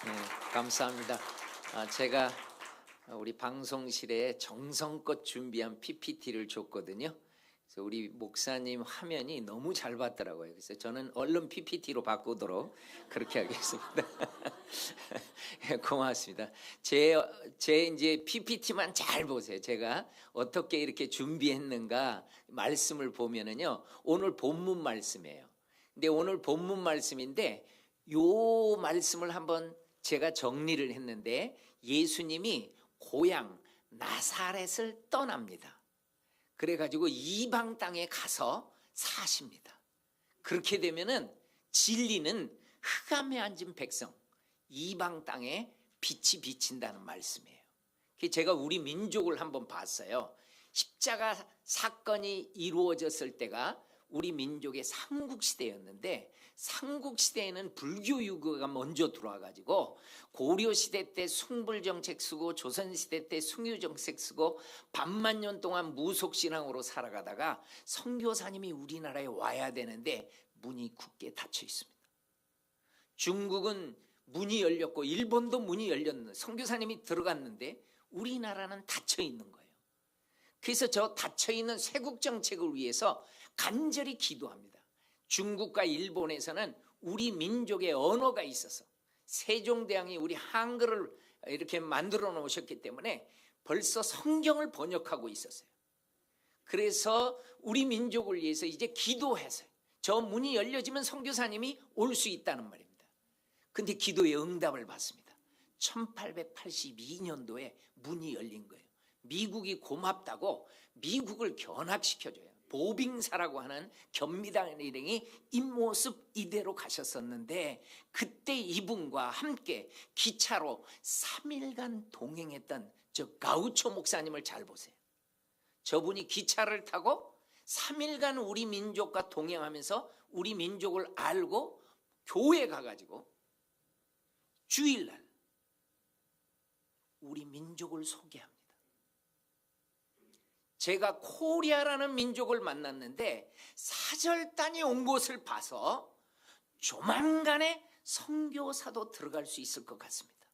네, 감사합니다. 제가 우리 방송실에 정성껏 준비한 PPT를 줬거든요. 그래서 우리 목사님 화면이 너무 잘 봤더라고요. 그래서 저는 얼른 PPT로 바꾸도록 그렇게 하겠습니다. 고맙습니다. 제 이제 PPT만 잘 보세요. 제가 어떻게 이렇게 준비했는가 말씀을 보면은요. 오늘 본문 말씀이에요. 근데 오늘 본문 말씀인데 요 말씀을 한번 제가 정리를 했는데 예수님이 고향 나사렛을 떠납니다. 그래가지고 이방 땅에 가서 사십니다. 그렇게 되면은 진리는 흑암에 앉은 백성, 이방 땅에 빛이 비친다는 말씀이에요. 제가 우리 민족을 한번 봤어요. 십자가 사건이 이루어졌을 때가 우리 민족의 삼국시대였는데 삼국시대에는 불교 유교가 먼저 들어와가지고 고려시대 때 숭불정책 쓰고 조선시대 때 숭유정책 쓰고 반만년 동안 무속신앙으로 살아가다가 선교사님이 우리나라에 와야 되는데 문이 굳게 닫혀 있습니다. 중국은 문이 열렸고 일본도 문이 열렸는데 선교사님이 들어갔는데 우리나라는 닫혀 있는 거예요. 그래서 저 닫혀있는 쇄국 정책을 위해서 간절히 기도합니다. 중국과 일본에서는 우리 민족의 언어가 있어서 세종대왕이 우리 한글을 이렇게 만들어 놓으셨기 때문에 벌써 성경을 번역하고 있었어요. 그래서 우리 민족을 위해서 이제 기도해서 저 문이 열려지면 선교사님이 올 수 있다는 말입니다. 근데 기도의 응답을 받습니다. 1882년도에 문이 열린 거예요. 미국이 고맙다고 미국을 견학시켜줘요. 보빙사라고 하는 견미당 일행이 이 모습 이대로 가셨었는데 그때 이분과 함께 기차로 3일간 동행했던 저 가우초 목사님을 잘 보세요. 저분이 기차를 타고 3일간 우리 민족과 동행하면서 우리 민족을 알고 교회 가가지고 주일날 우리 민족을 소개합니다. 제가 코리아라는 민족을 만났는데 사절단이 온 곳을 봐서 조만간에 선교사도 들어갈 수 있을 것 같습니다.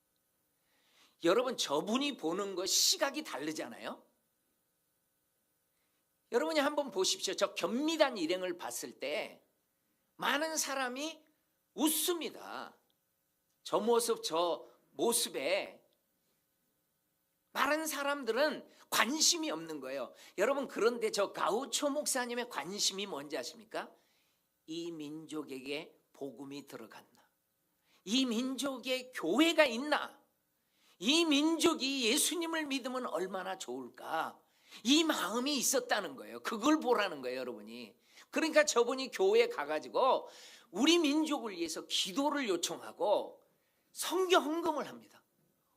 여러분 저분이 보는 것 시각이 다르잖아요. 여러분이 한번 보십시오. 저 견미단 일행을 봤을 때 많은 사람이 웃습니다. 저 모습에 많은 사람들은 관심이 없는 거예요. 여러분 그런데 저 가우초 목사님의 관심이 뭔지 아십니까? 이 민족에게 복음이 들어갔나? 이 민족에 교회가 있나? 이 민족이 예수님을 믿으면 얼마나 좋을까? 이 마음이 있었다는 거예요. 그걸 보라는 거예요, 여러분이. 그러니까 저분이 교회에 가가지고 우리 민족을 위해서 기도를 요청하고 선교 헌금을 합니다.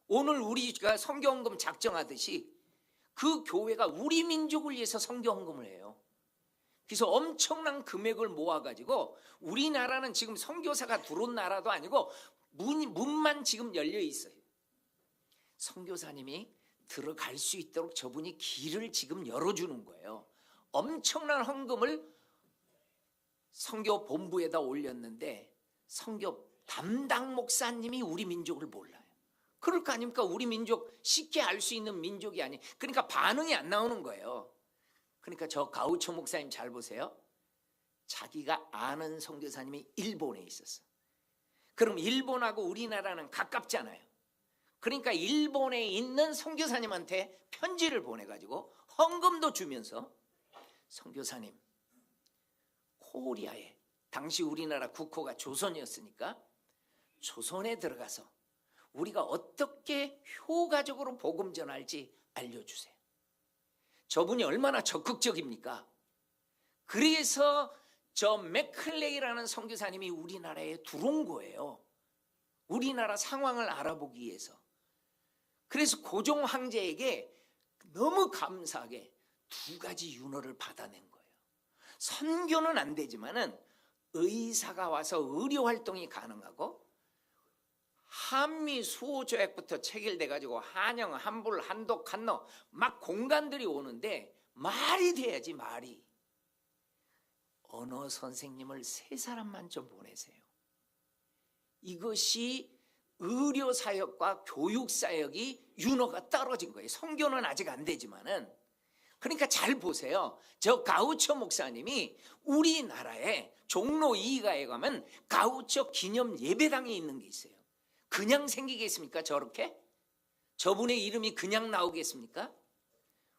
오늘 우리가 선교 헌금 작정하듯이 그 교회가 우리 민족을 위해서 선교 헌금을 해요. 그래서 엄청난 금액을 모아가지고 우리나라는 지금 선교사가 들어온 나라도 아니고 문만 지금 열려 있어요. 선교사님이 들어갈 수 있도록 저분이 길을 지금 열어주는 거예요. 엄청난 헌금을 선교 본부에다 올렸는데 선교 담당 목사님이 우리 민족을 몰라요. 그럴 거 아닙니까? 우리 민족 쉽게 알 수 있는 민족이 아니. 그러니까 반응이 안 나오는 거예요. 그러니까 저 가우초 목사님 잘 보세요. 자기가 아는 선교사님이 일본에 있었어. 그럼 일본하고 우리나라는 가깝잖아요. 그러니까 일본에 있는 선교사님한테 편지를 보내가지고 헌금도 주면서 선교사님 코리아에 당시 우리나라 국호가 조선이었으니까 조선에 들어가서 우리가 어떻게 효과적으로 복음 전할지 알려주세요. 저분이 얼마나 적극적입니까? 그래서 저 맥클레이라는 선교사님이 우리나라에 들어온 거예요. 우리나라 상황을 알아보기 위해서. 그래서 고종 황제에게 너무 감사하게 2가지 윤허를 받아낸 거예요. 선교는 안 되지만은 의사가 와서 의료 활동이 가능하고 한미 수호 조약부터 체결돼 가지고 한영, 한불, 한독, 한너 막 공간들이 오는데 말이 돼야지 말이. 언어 선생님을 3사람만 좀 보내세요. 이것이 의료 사역과 교육 사역이 윤호가 떨어진 거예요. 선교는 아직 안 되지만은. 그러니까 잘 보세요. 저 가우초 목사님이 우리나라에 종로 2가에 가면 가우초 기념 예배당이 있는 게 있어요. 그냥 생기겠습니까? 저렇게? 저분의 이름이 그냥 나오겠습니까?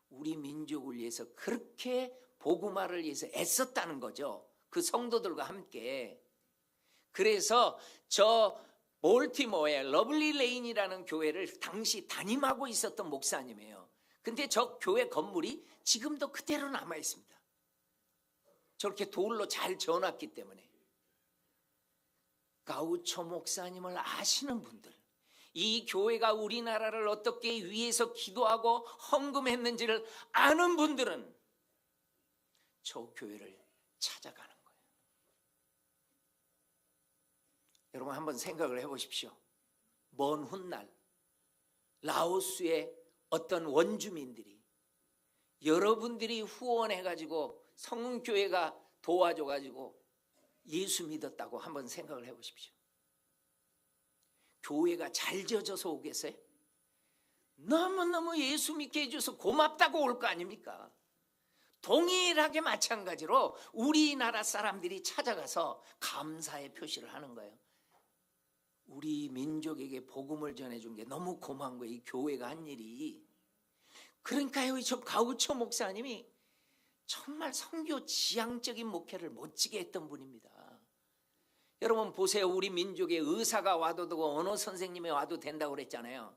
우리 민족을 위해서 그렇게 복음화를 위해서 애썼다는 거죠. 그 성도들과 함께. 그래서 저 볼티모어의 러블리 레인이라는 교회를 당시 담임하고 있었던 목사님이에요. 근데 저 교회 건물이 지금도 그대로 남아 있습니다. 저렇게 돌로 잘 지어놨기 때문에. 가우초 목사님을 아시는 분들, 이 교회가 우리나라를 어떻게 위해서 기도하고 헌금했는지를 아는 분들은 저 교회를 찾아가는 거예요. 여러분 한번 생각을 해보십시오. 먼 훗날 라오스의 어떤 원주민들이 여러분들이 후원해가지고 성교회가 도와줘가지고 예수 믿었다고 한번 생각을 해보십시오. 교회가 잘 지어져서 오겠어요? 너무너무 예수 믿게 해줘서 고맙다고 올 거 아닙니까? 동일하게 마찬가지로 우리나라 사람들이 찾아가서 감사의 표시를 하는 거예요. 우리 민족에게 복음을 전해준 게 너무 고마운 거예요. 이 교회가 한 일이. 그러니까요, 저 가우초 목사님이 정말 선교 지향적인 목회를 멋지게 했던 분입니다. 여러분 보세요. 우리 민족에 의사가 와도 되고 언어 선생님이 와도 된다고 그랬잖아요.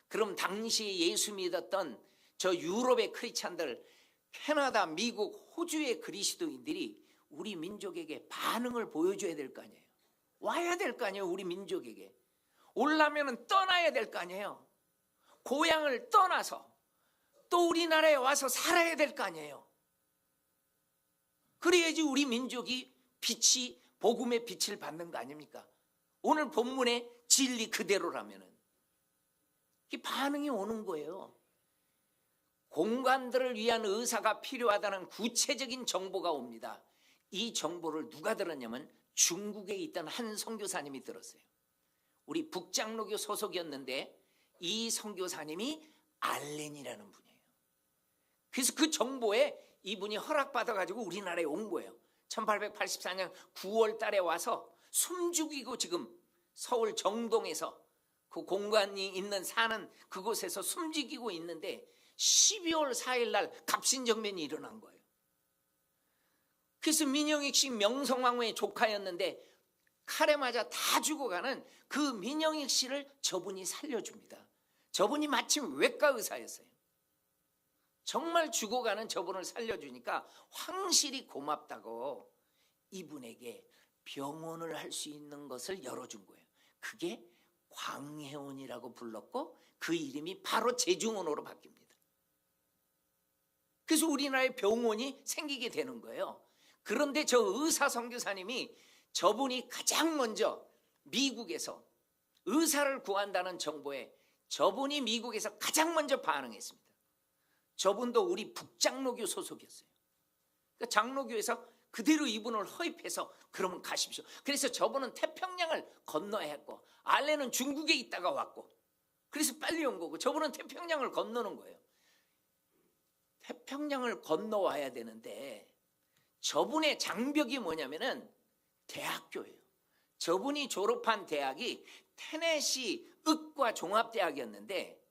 그럼 당시 예수 믿었던 저 유럽의 크리스찬들, 캐나다, 미국, 호주의 그리스도인들이 우리 민족에게 반응을 보여줘야 될 거 아니에요. 와야 될 거 아니에요. 우리 민족에게. 오려면 떠나야 될 거 아니에요. 고향을 떠나서 또 우리나라에 와서 살아야 될 거 아니에요. 그래야지 우리 민족이 빛이, 복음의 빛을 받는 거 아닙니까? 오늘 본문의 진리 그대로라면은 이 반응이 오는 거예요. 공간들을 위한 의사가 필요하다는 구체적인 정보가 옵니다. 이 정보를 누가 들었냐면 중국에 있던 한 선교사님이 들었어요. 우리 북장로교 소속이었는데 이 선교사님이 알렌이라는 분이에요. 그래서 그 정보에 이분이 허락받아가지고 우리나라에 온 거예요. 1884년 9월 달에 와서 숨죽이고 지금 서울 정동에서 그 공간이 있는 사는 그곳에서 숨죽이고 있는데 12월 4일 날 갑신정변이 일어난 거예요. 그래서 민영익 씨 명성황후의 조카였는데 칼에 맞아 다 죽어가는 그 민영익 씨를 저분이 살려줍니다. 저분이 마침 외과 의사였어요. 정말 죽어가는 저분을 살려주니까 황실이 고맙다고 이분에게 병원을 할 수 있는 것을 열어준 거예요. 그게 광해원이라고 불렀고 그 이름이 바로 제중원호로 바뀝니다. 그래서 우리나라에 병원이 생기게 되는 거예요. 그런데 저 의사 선교사님이 저분이 가장 먼저 미국에서 의사를 구한다는 정보에 저분이 미국에서 가장 먼저 반응했습니다. 저분도 우리 북장로교 소속이었어요. 그러니까 장로교에서 그대로 이분을 허입해서 그러면 가십시오. 그래서 저분은 태평양을 건너야 했고 알렌은 중국에 있다가 왔고 그래서 빨리 온 거고 저분은 태평양을 건너는 거예요. 태평양을 건너와야 되는데 저분의 장벽이 뭐냐면은 대학교예요. 저분이 졸업한 대학이 테네시 의과 종합대학이었는데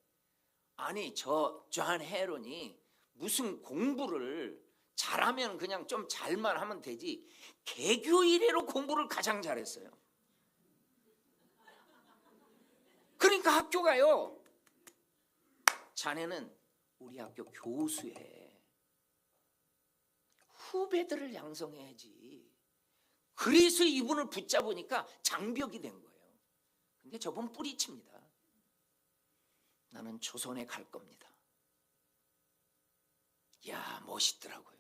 아니 존 헤론이 무슨 공부를 잘하면 그냥 좀 잘만 하면 되지 개교 이래로 공부를 가장 잘했어요. 그러니까 학교가요, 자네는 우리 학교 교수해. 후배들을 양성해야지. 그래서 이분을 붙잡으니까 장벽이 된 거예요. 근데 저분 뿌리칩니다. 나는 조선에 갈 겁니다. 야, 멋있더라고요.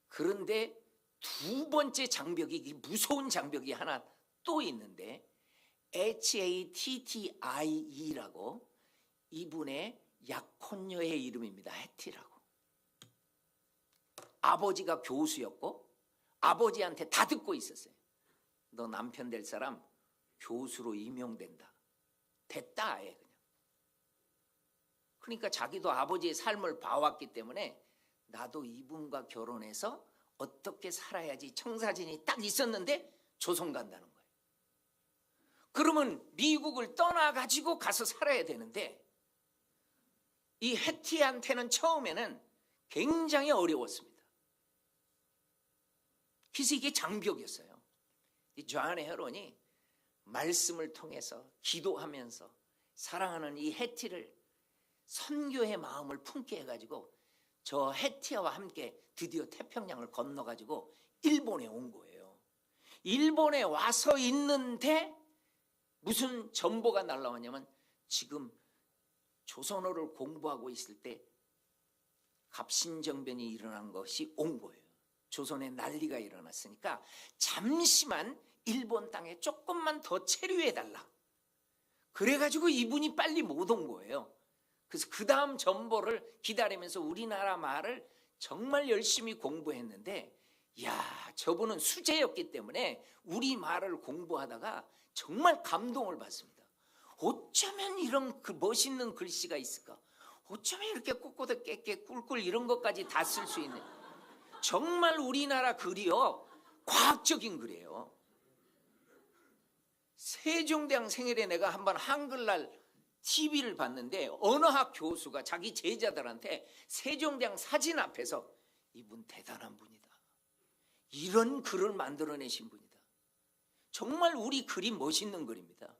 그런데 두 번째 장벽이, 무서운 장벽이 하나 또 있는데 HATTIE라고 이분의 약혼녀의 이름입니다. 해티라고. 아버지가 교수였고 아버지한테 다 듣고 있었어요. 너 남편 될 사람 교수로 임용된다. 됐다 아예 그냥. 그러니까 자기도 아버지의 삶을 봐왔기 때문에 나도 이분과 결혼해서 어떻게 살아야지 청사진이 딱 있었는데 조선 간다는 거예요. 그러면 미국을 떠나가지고 가서 살아야 되는데 이 해티한테는 처음에는 굉장히 어려웠습니다. 그래서 이게 장벽이었어요. 이 존 헤론이 말씀을 통해서 기도하면서 사랑하는 이 해티를 선교의 마음을 품게 해가지고 저 해티와 함께 드디어 태평양을 건너가지고 일본에 온 거예요. 일본에 와서 있는데 무슨 정보가 날라왔냐면 지금 조선어를 공부하고 있을 때 갑신정변이 일어난 것이 온 거예요. 조선에 난리가 일어났으니까 잠시만 일본 땅에 조금만 더 체류해달라. 그래가지고 이분이 빨리 못 온 거예요. 그래서 그 다음 정보를 기다리면서 우리나라 말을 정말 열심히 공부했는데 야, 저분은 수재였기 때문에 우리 말을 공부하다가 정말 감동을 받습니다. 어쩌면 이런 그 멋있는 글씨가 있을까? 어쩌면 이렇게 꿋꿋하게 깨깨 꿀꿀 이런 것까지 다 쓸 수 있는 정말 우리나라 글이요 과학적인 글이에요. 세종대왕 생일에 내가 한번 한글날 TV를 봤는데 언어학 교수가 자기 제자들한테 세종대왕 사진 앞에서 이분 대단한 분이다. 이런 글을 만들어내신 분이다. 정말 우리 글이 멋있는 글입니다.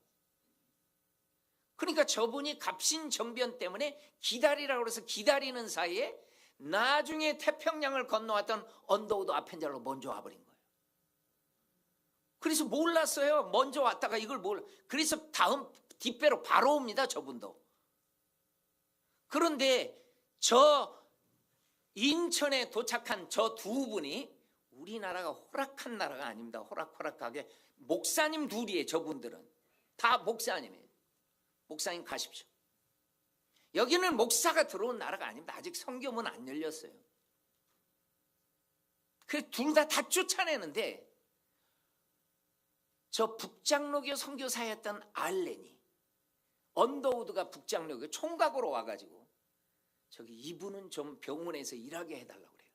그러니까 저분이 갑신정변 때문에 기다리라고 해서 기다리는 사이에 나중에 태평양을 건너왔던 언더우드 아펜젤로 먼저 와버린 거예요. 그래서 몰랐어요. 먼저 왔다가 이걸 그래서 다음 뒷배로 바로 옵니다. 저분도. 그런데 저 인천에 도착한 저 두 분이 우리나라가 호락한 나라가 아닙니다. 호락호락하게 목사님 둘이에요. 저분들은 다 목사님이에요. 목사님 가십시오. 여기는 목사가 들어온 나라가 아닙니다. 아직 성교문 안 열렸어요. 그래서 둘 다 쫓아내는데 저 북장로교 선교사였던 알렌이 언더우드가 북장로교 총각으로 와가지고 저기 이분은 좀 병원에서 일하게 해달라고 그래요.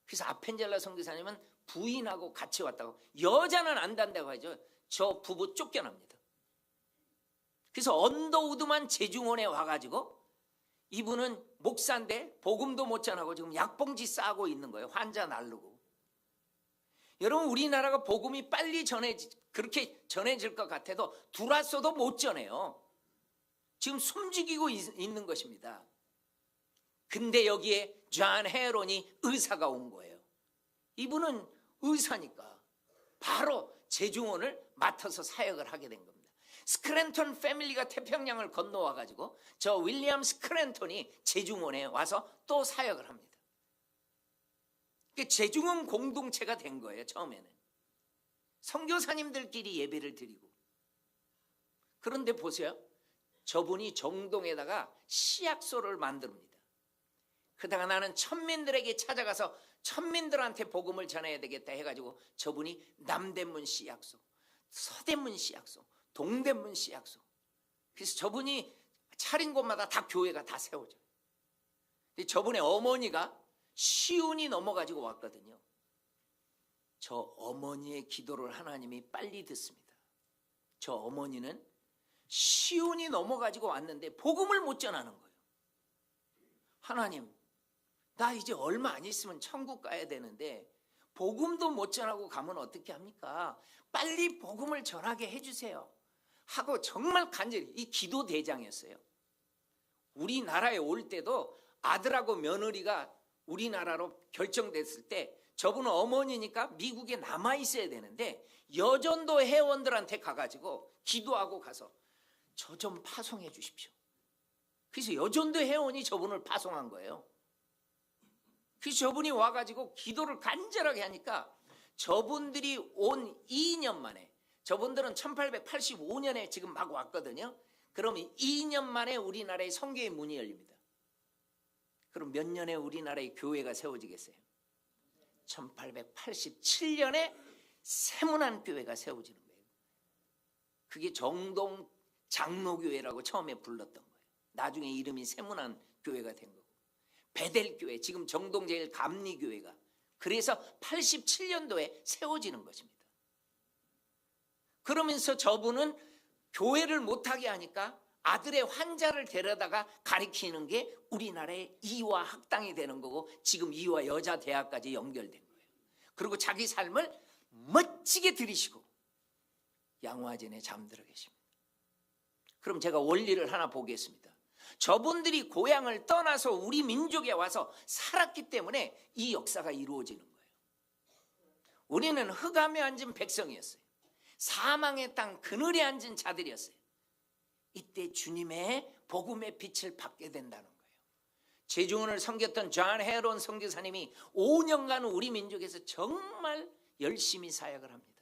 그래서 아펜젤라 선교사님은 부인하고 같이 왔다고 여자는 안 단다고 하죠. 저 부부 쫓겨납니다. 그래서 언더우드만 제중원에 와가지고 이분은 목사인데 복음도 못 전하고 지금 약봉지 싸고 있는 거예요. 환자 날르고. 여러분 우리나라가 복음이 빨리 그렇게 전해질 것 같아도 들어왔어도 못 전해요. 지금 숨죽이고 있는 것입니다. 근데 여기에 존 헤론이 의사가 온 거예요. 이분은 의사니까 바로 제중원을 맡아서 사역을 하게 된 겁니다. 스크랜턴 패밀리가 태평양을 건너와가지고 저 윌리엄 스크랜턴이 제중원에 와서 또 사역을 합니다. 제중원 공동체가 된 거예요. 처음에는 선교사님들끼리 예배를 드리고. 그런데 보세요. 저분이 정동에다가 시약소를 만듭니다. 그러다가 나는 천민들에게 찾아가서 천민들한테 복음을 전해야 되겠다 해가지고 저분이 남대문 시약소, 서대문 시약소, 동대문 시약소. 그래서 저분이 차린 곳마다 다 교회가 다 세워져요. 근데 저분의 어머니가 시운이 넘어가지고 왔거든요. 저 어머니의 기도를 하나님이 빨리 듣습니다. 저 어머니는 시운이 넘어가지고 왔는데 복음을 못 전하는 거예요. 하나님, 나 이제 얼마 안 있으면 천국 가야 되는데 복음도 못 전하고 가면 어떻게 합니까? 빨리 복음을 전하게 해주세요. 하고 정말 간절히 이 기도 대장이었어요. 우리나라에 올 때도 아들하고 며느리가 우리나라로 결정됐을 때 저분은 어머니니까 미국에 남아 있어야 되는데 여전도 회원들한테 가가지고 기도하고 가서 저 좀 파송해 주십시오. 그래서 여전도 회원이 저분을 파송한 거예요. 그래서 저분이 와가지고 기도를 간절하게 하니까 저분들이 온 2년 만에, 저분들은 1885년에 지금 막 왔거든요. 그러면 2년 만에 우리나라의 선교의 문이 열립니다. 그럼 몇 년에 우리나라의 교회가 세워지겠어요? 1887년에 세문안 교회가 세워지는 거예요. 그게 정동 장로교회라고 처음에 불렀던 거예요. 나중에 이름이 세문안 교회가 된 거고, 베델교회, 지금 정동제일감리교회가 그래서 87년도에 세워지는 것입니다. 그러면서 저분은 교회를 못하게 하니까 아들의 환자를 데려다가 가리키는 게 우리나라의 이화 학당이 되는 거고, 지금 이화 여자대학까지 연결된 거예요. 그리고 자기 삶을 멋지게 들이시고 양화진에 잠들어 계십니다. 그럼 제가 원리를 하나 보겠습니다. 저분들이 고향을 떠나서 우리 민족에 와서 살았기 때문에 이 역사가 이루어지는 거예요. 우리는 흑암에 앉은 백성이었어요. 사망의 땅 그늘에 앉은 자들이었어요. 이때 주님의 복음의 빛을 받게 된다는 거예요. 제중원을 섬겼던 존 헤론 선교사님이 5년간 우리 민족에서 정말 열심히 사역을 합니다.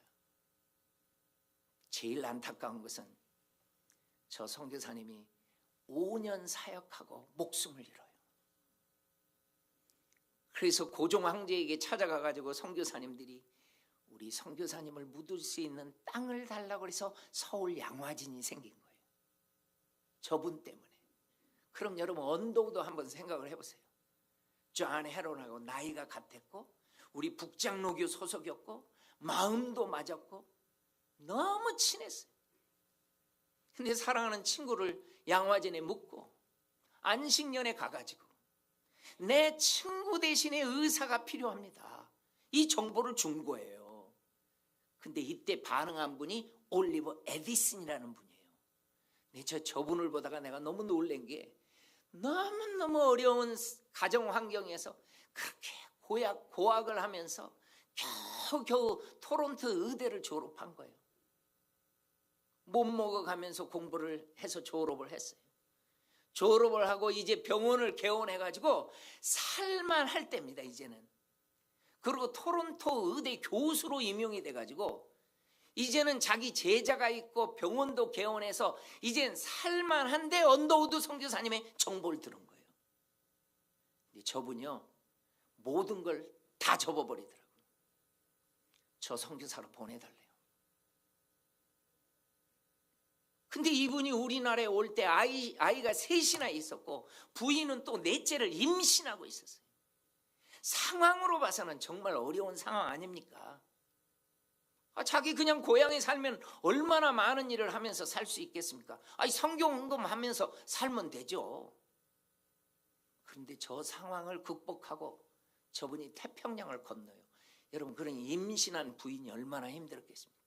제일 안타까운 것은 저 선교사님이 5년 사역하고 목숨을 잃어요. 그래서 고종 황제에게 찾아가 가지고 선교사님들이 우리 선교사님을 묻을 수 있는 땅을 달라고 해서 서울 양화진이 생긴 거예요. 저분 때문에. 그럼 여러분 언도도 한번 생각을 해보세요. 존 헤론하고 나이가 같았고 우리 북장로교 소속이었고 마음도 맞았고 너무 친했어요. 근데 사랑하는 친구를 양화진에 묻고 안식년에 가가지고 내 친구 대신에 의사가 필요합니다, 이 정보를 준 거예요. 근데 이때 반응한 분이 올리버 에디슨이라는 분이에요. 근데 저분을 보다가 내가 너무 놀란 게 너무너무 어려운 가정 환경에서 그렇게 고학을 하면서 겨우 토론토 의대를 졸업한 거예요. 못 먹어가면서 공부를 해서 졸업을 했어요. 졸업을 하고 이제 병원을 개원해가지고 살만할 때입니다, 이제는. 그리고 토론토 의대 교수로 임용이 돼가지고 이제는 자기 제자가 있고 병원도 개원해서 이젠 살만한데 언더우드 선교사님의 정보를 들은 거예요. 근데 저분이요, 모든 걸 다 접어버리더라고요. 저 선교사로 보내달래요. 근데 이분이 우리나라에 올 때 아이가 셋이나 있었고 부인은 또 넷째를 임신하고 있었어요. 상황으로 봐서는 정말 어려운 상황 아닙니까? 자기 그냥 고향에 살면 얼마나 많은 일을 하면서 살 수 있겠습니까? 성경 헌금하면서 살면 되죠. 그런데 저 상황을 극복하고 저분이 태평양을 건너요. 여러분, 그러니 임신한 부인이 얼마나 힘들었겠습니까?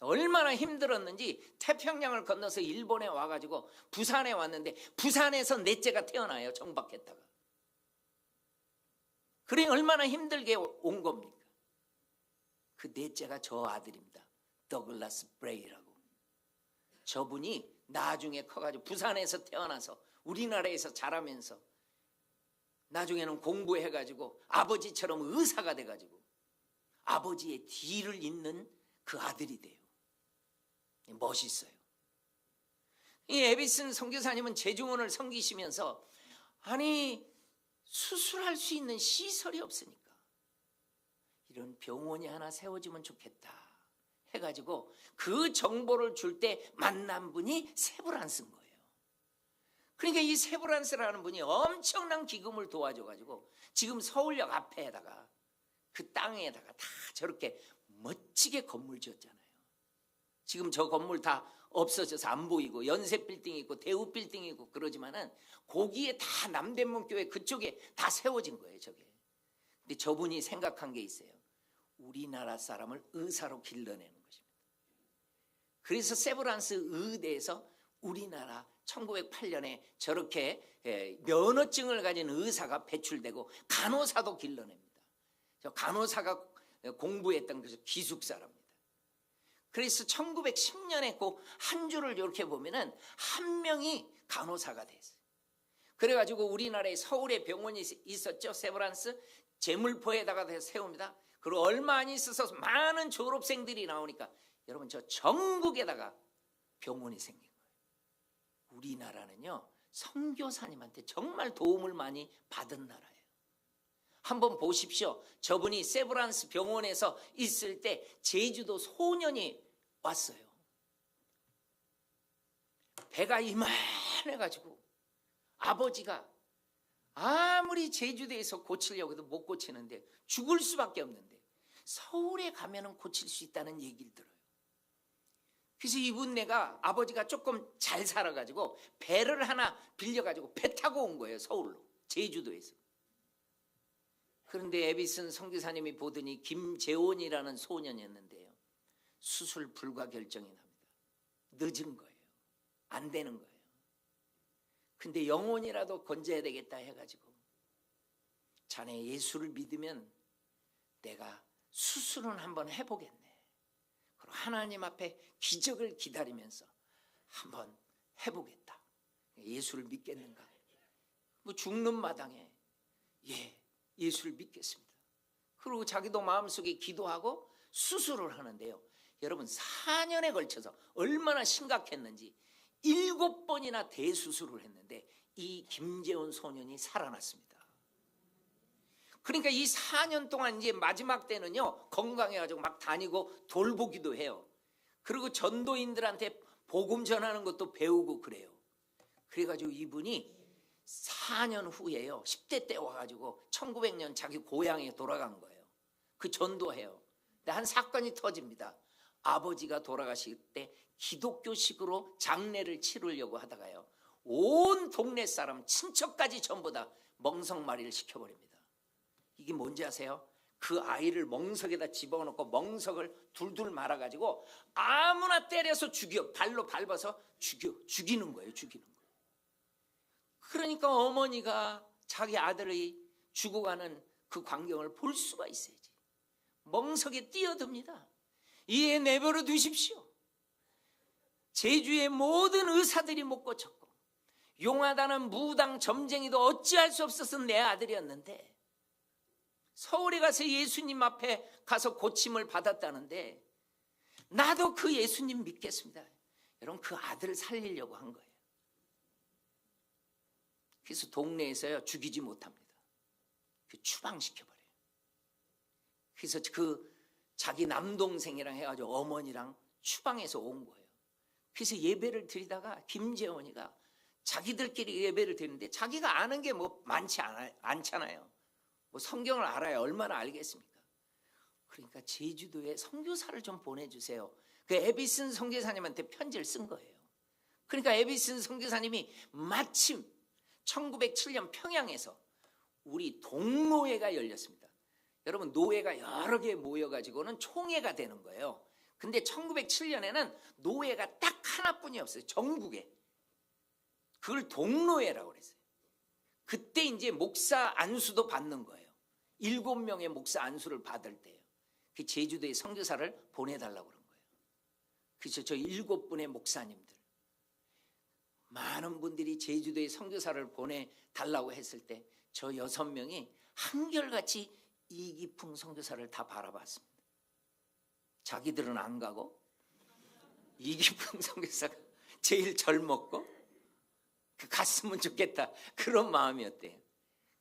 얼마나 힘들었는지 태평양을 건너서 일본에 와가지고 부산에 왔는데 부산에서 넷째가 태어나요, 정박했다가. 그래 얼마나 힘들게 온 겁니까? 그 넷째가 저 아들입니다. 더글라스 브레이라고. 저분이 나중에 커가지고 부산에서 태어나서 우리나라에서 자라면서 나중에는 공부해가지고 아버지처럼 의사가 돼가지고 아버지의 뒤를 잇는 그 아들이 돼요. 멋있어요. 이 에비슨 선교사님은 제중원을 섬기시면서 수술할 수 있는 시설이 없으니까 이런 병원이 하나 세워지면 좋겠다 해가지고 그 정보를 줄 때 만난 분이 세브란스인 거예요. 그러니까 이 세브란스라는 분이 엄청난 기금을 도와줘가지고 지금 서울역 앞에다가 그 땅에다가 다 저렇게 멋지게 건물 지었잖아요. 지금 저 건물 다 없어져서 안 보이고 연세 빌딩이 있고 대우 빌딩이 있고 그러지만은 거기에 다 남대문 교회 그쪽에 다 세워진 거예요, 저게. 근데 저분이 생각한 게 있어요. 우리나라 사람을 의사로 길러내는 것입니다. 그래서 세브란스 의대에서 우리나라 1908년에 저렇게 면허증을 가진 의사가 배출되고 간호사도 길러냅니다. 저 간호사가 공부했던 그 기숙사랍니다. 그래서 1910년에 그 한 줄을 이렇게 보면은 한 명이 간호사가 됐어요. 그래가지고 우리나라에 서울에 병원이 있었죠. 세브란스 제물포에다가 세웁니다. 그리고 얼마 안 있어서 많은 졸업생들이 나오니까 여러분 저 전국에다가 병원이 생긴 거예요. 우리나라는요 선교사님한테 정말 도움을 많이 받은 나라예요. 한번 보십시오. 저분이 세브란스 병원에서 있을 때 제주도 소년이 왔어요. 배가 이만해가지고 아버지가 아무리 제주도에서 고치려고 해도 못 고치는데 죽을 수밖에 없는데 서울에 가면은 고칠 수 있다는 얘기를 들어요. 그래서 이분네가 아버지가 조금 잘 살아가지고 배를 하나 빌려가지고 배 타고 온 거예요. 서울로, 제주도에서. 그런데 에비슨 선교사님이 보더니 김재원이라는 소년이었는데요, 수술 불가 결정이 납니다. 늦은 거예요. 안 되는 거예요. 근데 영혼이라도 건져야 되겠다 해가지고, 자네 예수를 믿으면 내가 수술은 한번 해보겠네. 그리고 하나님 앞에 기적을 기다리면서 한번 해보겠다. 예수를 믿겠는가? 뭐 죽는 마당에 예수를 믿겠습니다. 그리고 자기도 마음속에 기도하고 수술을 하는데요, 여러분 4년에 걸쳐서 얼마나 심각했는지 7번이나 대수술을 했는데 이 김재원 소년이 살아났습니다. 그러니까 이 4년 동안 이제 마지막 때는요, 건강해가지고 막 다니고 돌보기도 해요. 그리고 전도인들한테 복음 전하는 것도 배우고 그래요. 그래가지고 이분이 4년 후에요, 10대 때 와가지고 1900년 자기 고향에 돌아간 거예요. 그 전도해요. 근데 한 사건이 터집니다. 아버지가 돌아가실 때 기독교식으로 장례를 치르려고 하다가요, 온 동네 사람 친척까지 전부 다 멍석말이를 시켜버립니다. 이게 뭔지 아세요? 그 아이를 멍석에다 집어넣고 멍석을 둘둘 말아가지고 아무나 때려서 죽여, 발로 밟아서 죽이는 거예요. 죽이는 거예요. 그러니까 어머니가 자기 아들의 죽어가는 그 광경을 볼 수가 있어야지. 멍석에 뛰어듭니다. 이에 내버려 두십시오. 제주의 모든 의사들이 못 고쳤고 용하다는 무당 점쟁이도 어찌할 수 없어서 내 아들이었는데 서울에 가서 예수님 앞에 가서 고침을 받았다는데 나도 그 예수님 믿겠습니다. 여러분, 그 아들을 살리려고 한 거예요. 그래서 동네에서요, 죽이지 못합니다. 추방시켜버려요. 그래서 그 자기 남동생이랑 해가지고 어머니랑 추방해서 온 거예요. 그래서 예배를 드리다가 김재원이가 자기들끼리 예배를 드리는데 자기가 아는 게 뭐 많지 않잖아요. 뭐 성경을 알아야 얼마나 알겠습니까? 그러니까 제주도에 선교사를 좀 보내주세요. 그 에비슨 선교사님한테 편지를 쓴 거예요. 그러니까 에비슨 선교사님이 마침 1907년 평양에서 우리 동노회가 열렸습니다. 여러분, 노회가 여러 개 모여가지고는 총회가 되는 거예요. 근데 1907년에는 노회가 딱 하나뿐이었어요. 전국에. 그걸 동노회라고 그랬어요. 그때 이제 목사 안수도 받는 거예요. 7명의 목사 안수를 받을 때요. 그 제주도에 선교사를 보내달라고 그런 거예요. 그래서 저 7분의 목사님들, 많은 분들이 제주도에 선교사를 보내달라고 했을 때 저 6명이 한결같이 이기풍 선교사를 다 바라봤습니다. 자기들은 안 가고 이기풍 선교사가 제일 젊었고 갔으면 좋겠다, 그런 마음이었대요.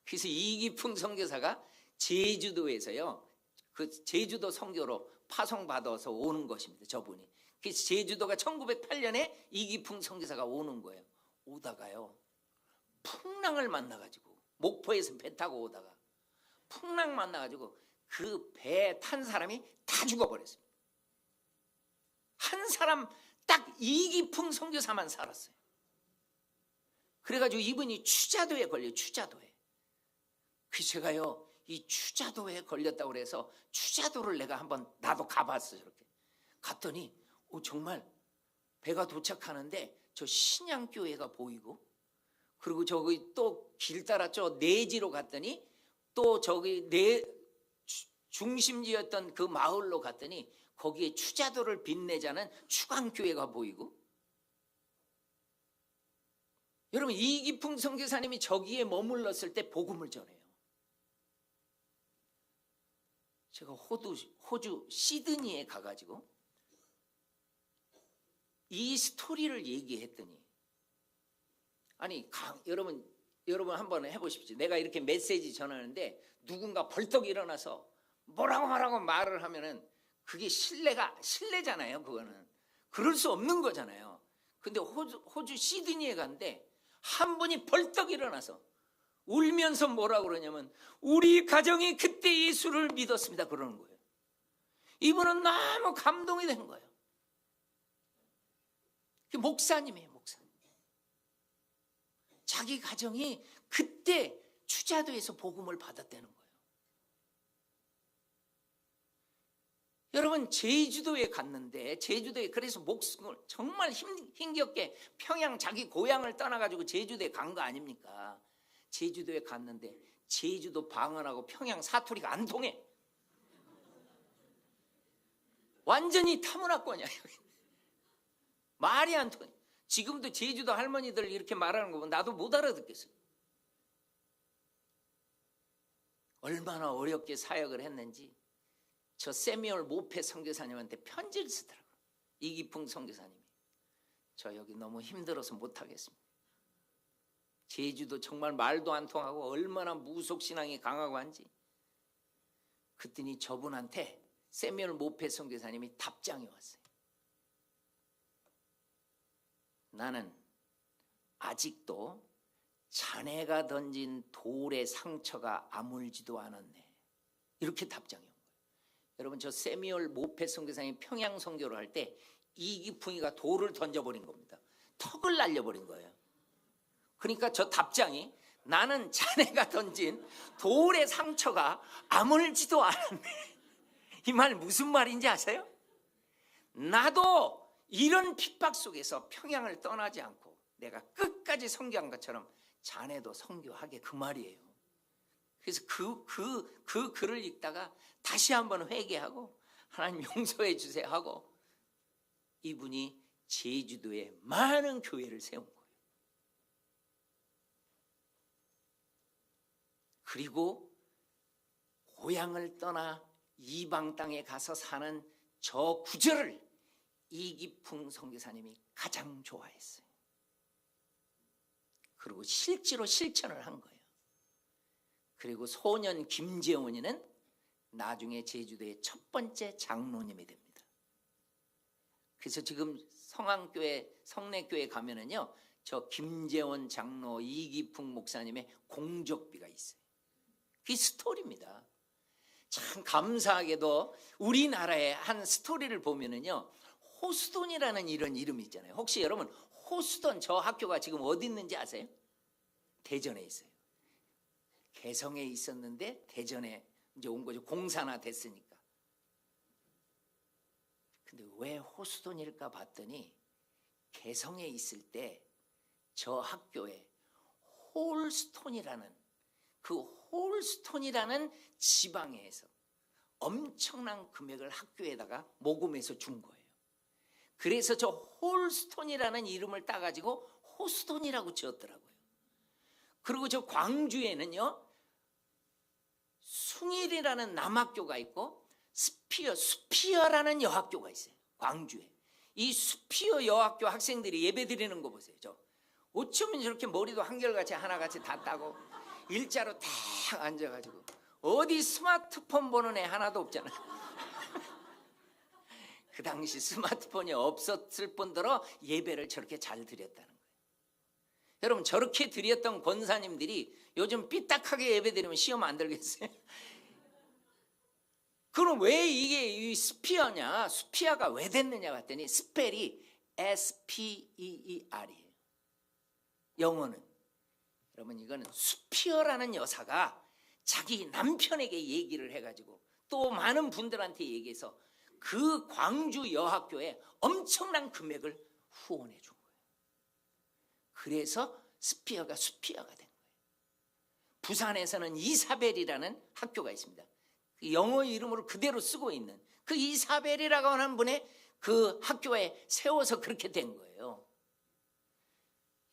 그래서 이기풍 선교사가 제주도에서요, 그 제주도 선교로 파송받아서 오는 것입니다. 저분이. 그래서 제주도가 1908년에 이기풍 선교사가 오는 거예요. 오다가요, 풍랑을 만나가지고, 목포에서 배 타고 오다가 풍랑 만나가지고 그 배에 탄 사람이 다 죽어버렸습니다. 한 사람 딱 이기풍 선교사만 살았어요. 그래가지고 이분이 추자도에 걸려요. 추자도에. 그래서 제가요, 이 추자도에 걸렸다고 그래서 추자도를 내가 한번 나도 가봤어요. 이렇게 갔더니 정말 배가 도착하는데 저 신양교회가 보이고, 그리고 저기 또 길 따라 저 내지로 갔더니 또 저기 중심지였던 그 마을로 갔더니 거기에 추자도를 빛내자는 추강교회가 보이고, 여러분, 이기풍 선교사님이 저기에 머물렀을 때 복음을 전해요. 제가 호주 시드니에 가가지고 이 스토리를 얘기했더니, 아니 여러분 한번 해보십시오. 내가 이렇게 메시지 전하는데 누군가 벌떡 일어나서 뭐라고 말을 하면은 그게 실례잖아요. 그거는 그럴 수 없는 거잖아요. 근데 호주 시드니에 갔는데 한 분이 벌떡 일어나서 울면서 뭐라 그러냐면 우리 가정이 그때 예수를 믿었습니다 그러는 거예요. 이분은 너무 감동이 된 거예요. 목사님이에요. 목사님. 자기 가정이 그때 추자도에서 복음을 받았다는 거예요. 여러분 제주도에 갔는데 제주도에 그래서 목숨을 정말 힘겹게 평양 자기 고향을 떠나가지고 제주도에 간 거 아닙니까? 제주도에 갔는데 제주도 방언하고 평양 사투리가 안 통해. 완전히 타문화권이야. 말이 안 통해. 지금도 제주도 할머니들 이렇게 말하는 거 보면 나도 못 알아듣겠어요. 얼마나 어렵게 사역을 했는지 저 세미얼 모페 선교사님한테 편지를 쓰더라고요. 이기풍 선교사님이. 저 여기 너무 힘들어서 못하겠습니다. 제주도 정말 말도 안 통하고 얼마나 무속신앙이 강하고 한지. 그랬더니 저분한테 세미얼 모페 선교사님이 답장이 왔어요. 나는 아직도 자네가 던진 돌의 상처가 아물지도 않았네. 이렇게 답장이 온 거예요. 여러분 저 세미얼 모페 선교사님이 평양 선교를 할 때 이기풍이가 돌을 던져버린 겁니다. 턱을 날려버린 거예요. 그러니까 저 답장이 나는 자네가 던진 돌의 상처가 아물지도 않았네. 이 말 무슨 말인지 아세요? 나도 이런 핍박 속에서 평양을 떠나지 않고 내가 끝까지 선교한 것처럼 자네도 선교하게 그 말이에요. 그래서 그 글을 읽다가 다시 한번 회개하고 하나님 용서해 주세요 하고 이분이 제주도에 많은 교회를 세운 거예요. 그리고 고향을 떠나 이방 땅에 가서 사는 저 구절을 이기풍 선교사님이 가장 좋아했어요. 그리고 실제로 실천을 한 거예요. 그리고 소년 김재원이는 나중에 제주도의 첫 번째 장로님이 됩니다. 그래서 지금 성안교회 성내교회 가면은요 저 김재원 장로 이기풍 목사님의 공적비가 있어요. 그게 스토리입니다. 참 감사하게도 우리나라의 한 스토리를 보면은요 호수돈이라는 이런 이름이 있잖아요. 혹시 여러분 호수돈 저 학교가 지금 어디 있는지 아세요? 대전에 있어요. 개성에 있었는데 대전에 이제 온 거죠. 공사나 됐으니까. 근데 왜 호수돈일까 봤더니 개성에 있을 때 저 학교에 홀스톤이라는 그 홀스톤이라는 지방에서 엄청난 금액을 학교에다가 모금해서 준 거예요. 그래서 저 홀스톤이라는 이름을 따가지고 호스톤이라고 지었더라고요. 그리고 저 광주에는요 숭일이라는 남학교가 있고 수피어라는 여학교가 있어요. 광주에. 이 수피어 여학교 학생들이 예배 드리는 거 보세요. 저 어쩌면 저렇게 머리도 한결같이 하나같이 다 따고 일자로 딱 앉아가지고 어디 스마트폰 보는 애 하나도 없잖아요. 그 당시 스마트폰이 없었을 뿐더러 예배를 저렇게 잘 드렸다는 거예요. 여러분 저렇게 드렸던 권사님들이 요즘 삐딱하게 예배 드리면 시험 안 들겠어요? 그럼 왜 이게 이 스피어냐? 스피어가 왜 됐느냐 봤더니 스펠이 SPEER이에요. 영어는. 여러분 이거는 수피어라는 여사가 자기 남편에게 얘기를 해가지고 또 많은 분들한테 얘기해서 그 광주 여학교에 엄청난 금액을 후원해 준 거예요. 그래서 스피어가 수피어가 된 거예요. 부산에서는 이사벨이라는 학교가 있습니다. 그 영어 이름으로 그대로 쓰고 있는 그 이사벨이라고 하는 분의 그 학교에 세워서 그렇게 된 거예요.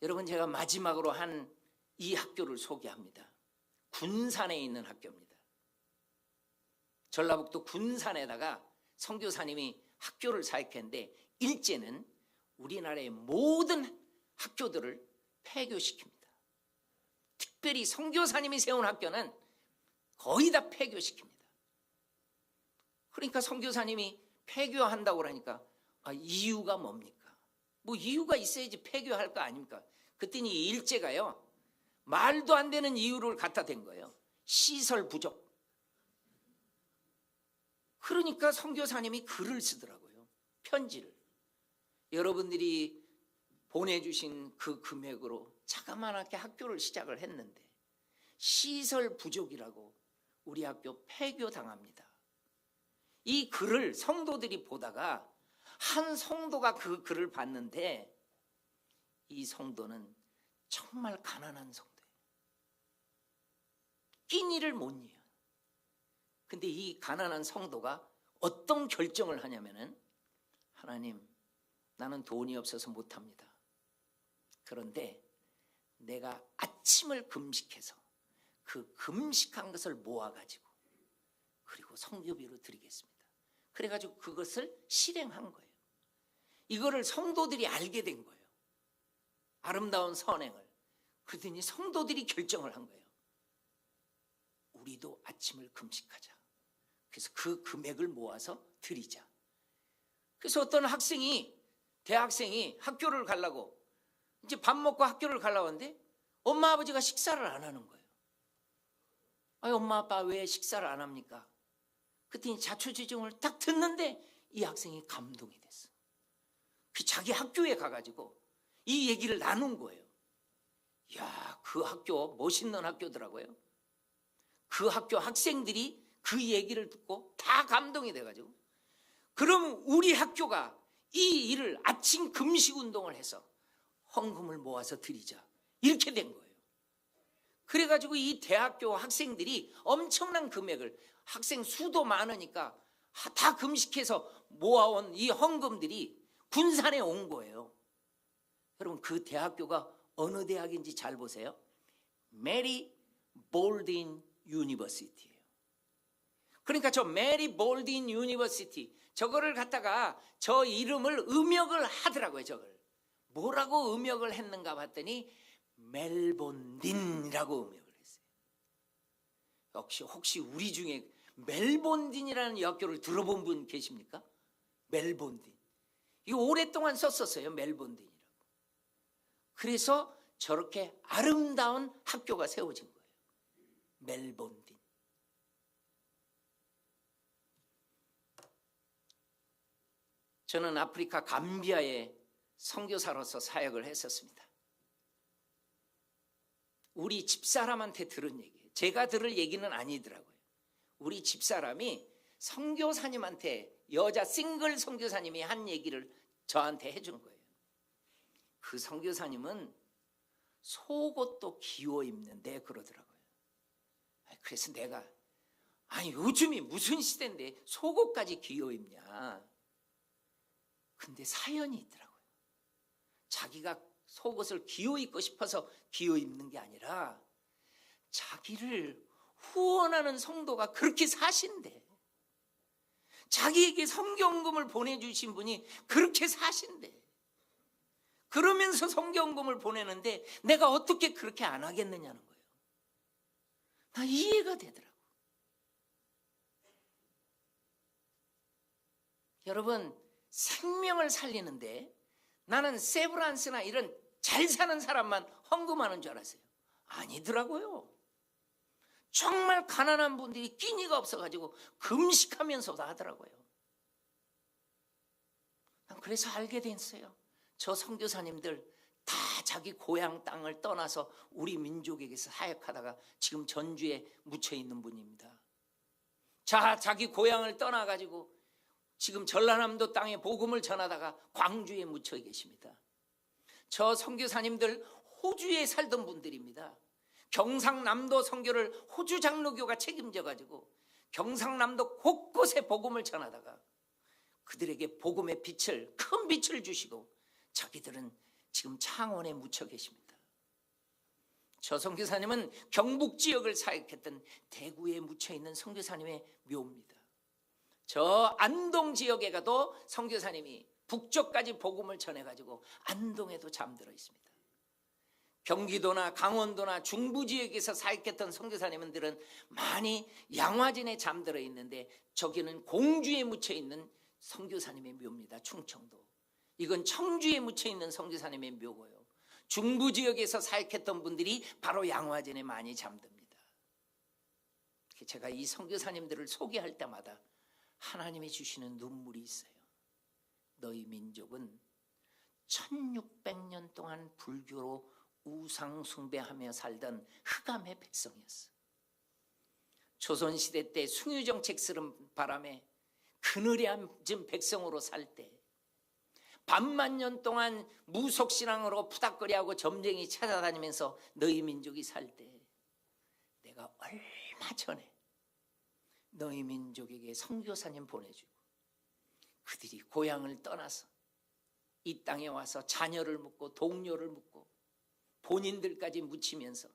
여러분 제가 마지막으로 한 이 학교를 소개합니다. 군산에 있는 학교입니다. 전라북도 군산에다가 선교사님이 학교를 사역했는데 일제는 우리나라의 모든 학교들을 폐교시킵니다. 특별히 선교사님이 세운 학교는 거의 다 폐교시킵니다. 그러니까 선교사님이 폐교한다고 그러니까 이유가 뭡니까? 뭐 이유가 있어야지 폐교할 거 아닙니까? 그랬더니 이 일제가요, 말도 안 되는 이유를 갖다 댄 거예요. 시설 부족. 그러니까 선교사님이 글을 쓰더라고요. 편지를. 여러분들이 보내주신 그 금액으로 자그마하게 학교를 시작을 했는데 시설 부족이라고 우리 학교 폐교당합니다. 이 글을 성도들이 보다가 한 성도가 그 글을 봤는데 이 성도는 정말 가난한 성도예요. 끼니를 못 이어요. 근데 이 가난한 성도가 어떤 결정을 하냐면은, 하나님, 나는 돈이 없어서 못합니다. 그런데 내가 아침을 금식해서 그 금식한 것을 모아가지고 그리고 성교비로 드리겠습니다. 그래가지고 그것을 실행한 거예요. 이거를 성도들이 알게 된 거예요. 아름다운 선행을. 그러더니 성도들이 결정을 한 거예요. 우리도 아침을 금식하자. 그래서 그 금액을 모아서 드리자. 그래서 어떤 대학생이 학교를 가려고 이제 밥 먹고 학교를 가려고 하는데 엄마 아버지가 식사를 안 하는 거예요. 엄마 아빠 왜 식사를 안 합니까? 그랬더니 자초지종을 딱 듣는데 이 학생이 감동이 됐어. 자기 학교에 가가지고 이 얘기를 나눈 거예요. 이야, 그 학교 멋있는 학교더라고요. 그 학교 학생들이 그 얘기를 듣고 다 감동이 돼가지고, 그럼 우리 학교가 이 일을 아침 금식 운동을 해서 헌금을 모아서 드리자, 이렇게 된 거예요. 그래가지고 이 대학교 학생들이 엄청난 금액을, 학생 수도 많으니까 다 금식해서 모아온 이 헌금들이 군산에 온 거예요. 여러분, 그 대학교가 어느 대학인지 잘 보세요. 메리 볼딘 유니버시티예요. 그러니까 저 메리 볼딘 유니버시티, 저거를 갖다가 저 이름을 음역을 하더라고요. 저걸 뭐라고 음역을 했는가 봤더니 멜본딘이라고 음역을 했어요. 혹시 우리 중에 멜본딘이라는 학교를 들어본 분 계십니까? 멜본딘. 이거 오랫동안 썼었어요. 멜본딘이라고. 그래서 저렇게 아름다운 학교가 세워진 거예요. 멜본딘. 저는 아프리카 감비아에 선교사로서 사역을 했었습니다. 우리 집사람한테 들은 얘기예요. 제가 들을 얘기는 아니더라고요. 우리 집사람이 선교사님한테, 여자 싱글 선교사님이 한 얘기를 저한테 해준 거예요. 그 선교사님은 속옷도 기워 입는데 그러더라고요. 그래서 내가, 요즘이 무슨 시대인데 속옷까지 기워 입냐. 근데 사연이 있더라고요. 자기가 속옷을 기어 입고 싶어서 기어 입는 게 아니라 자기를 후원하는 성도가 그렇게 사신대. 자기에게 성경금을 보내주신 분이 그렇게 사신대. 그러면서 성경금을 보내는데 내가 어떻게 그렇게 안 하겠느냐는 거예요. 나 이해가 되더라고. 여러분, 생명을 살리는데 나는 세브란스나 이런 잘 사는 사람만 헌금하는 줄 알았어요. 아니더라고요. 정말 가난한 분들이 끼니가 없어가지고 금식하면서도 하더라고요. 그래서 알게 됐어요. 저 선교사님들 다 자기 고향 땅을 떠나서 우리 민족에게서 사역하다가 지금 전주에 묻혀 있는 분입니다. 자기 고향을 떠나가지고 지금 전라남도 땅에 복음을 전하다가 광주에 묻혀 계십니다. 저 선교사님들 호주에 살던 분들입니다. 경상남도 선교를 호주 장로교가 책임져가지고 경상남도 곳곳에 복음을 전하다가 그들에게 복음의 빛을, 큰 빛을 주시고 자기들은 지금 창원에 묻혀 계십니다. 저 선교사님은 경북 지역을 사역했던 대구에 묻혀 있는 선교사님의 묘입니다. 저 안동 지역에 가도 선교사님이 북쪽까지 복음을 전해가지고 안동에도 잠들어 있습니다. 경기도나 강원도나 중부 지역에서 사역했던 선교사님들은 많이 양화진에 잠들어 있는데 저기는 공주에 묻혀 있는 선교사님의 묘입니다. 충청도. 이건 청주에 묻혀있는 선교사님의 묘고요. 중부 지역에서 사역했던 분들이 바로 양화전에 많이 잠듭니다. 제가 이 선교사님들을 소개할 때마다 하나님이 주시는 눈물이 있어요. 너희 민족은 1600년 동안 불교로 우상 숭배하며 살던 흑암의 백성이었어. 조선시대 때 숭유정책 쓰는 바람에 그늘에 앉은 백성으로 살 때, 반만년 동안 무속신앙으로 푸닥거리하고 점쟁이 찾아다니면서 너희 민족이 살 때, 내가 얼마 전에 너희 민족에게 선교사님 보내주고 그들이 고향을 떠나서 이 땅에 와서 자녀를 묻고 동료를 묻고 본인들까지 묻히면서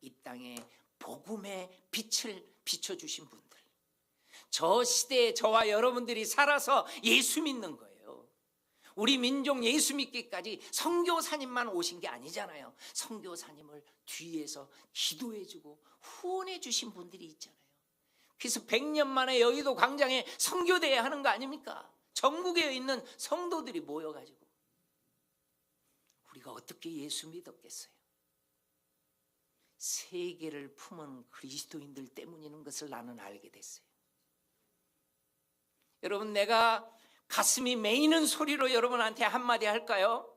이 땅에 복음의 빛을 비춰주신 분들, 저 시대에 저와 여러분들이 살아서 예수 믿는 거예요. 우리 민족 예수 믿기까지 선교사님만 오신 게 아니잖아요. 선교사님을 뒤에서 기도해주고 후원해 주신 분들이 있잖아요. 그래서 100년 만에 여의도 광장에 선교대회 하는 거 아닙니까? 전국에 있는 성도들이 모여가지고 우리가 어떻게 예수 믿었겠어요? 세계를 품은 그리스도인들 때문인 것을 나는 알게 됐어요. 여러분, 내가 가슴이 메이는 소리로 여러분한테 한마디 할까요?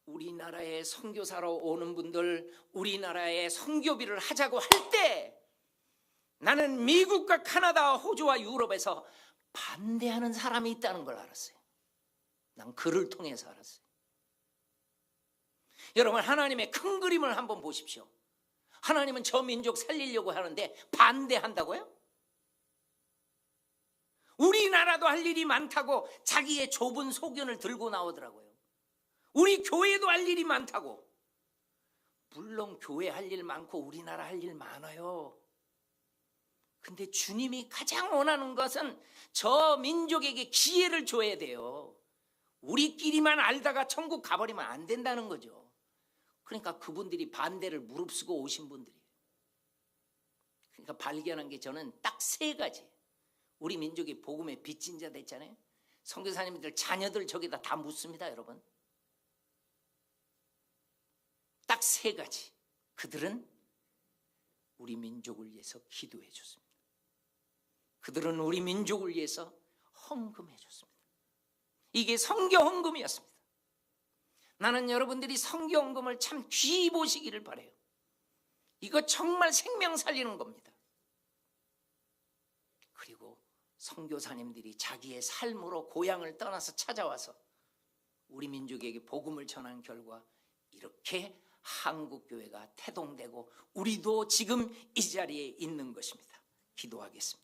우리나라에 선교사로 오는 분들, 우리나라에 선교비를 하자고 할 때 나는 미국과 카나다와 호주와 유럽에서 반대하는 사람이 있다는 걸 알았어요. 난 글을 통해서 알았어요. 여러분, 하나님의 큰 그림을 한번 보십시오. 하나님은 저 민족 살리려고 하는데 반대한다고요? 우리나라도 할 일이 많다고 자기의 좁은 소견을 들고 나오더라고요. 우리 교회도 할 일이 많다고. 물론 교회 할 일 많고 우리나라 할 일 많아요. 근데 주님이 가장 원하는 것은 저 민족에게 기회를 줘야 돼요. 우리끼리만 알다가 천국 가버리면 안 된다는 거죠. 그러니까 그분들이 반대를 무릅쓰고 오신 분들이에요. 그러니까 발견한 게 저는 딱 3가지. 우리 민족이 복음의 빚진 자 됐잖아요. 선교사님들 자녀들 저기다 다 묻습니다, 여러분. 딱 3가지. 그들은 우리 민족을 위해서 기도해 줬습니다. 그들은 우리 민족을 위해서 헌금해 줬습니다. 이게 선교 헌금이었습니다. 나는 여러분들이 선교 헌금을 참 귀히 보시기를 바라요. 이거 정말 생명 살리는 겁니다. 그리고 선교사님들이 자기의 삶으로 고향을 떠나서 찾아와서 우리 민족에게 복음을 전한 결과 이렇게 한국교회가 태동되고 우리도 지금 이 자리에 있는 것입니다. 기도하겠습니다.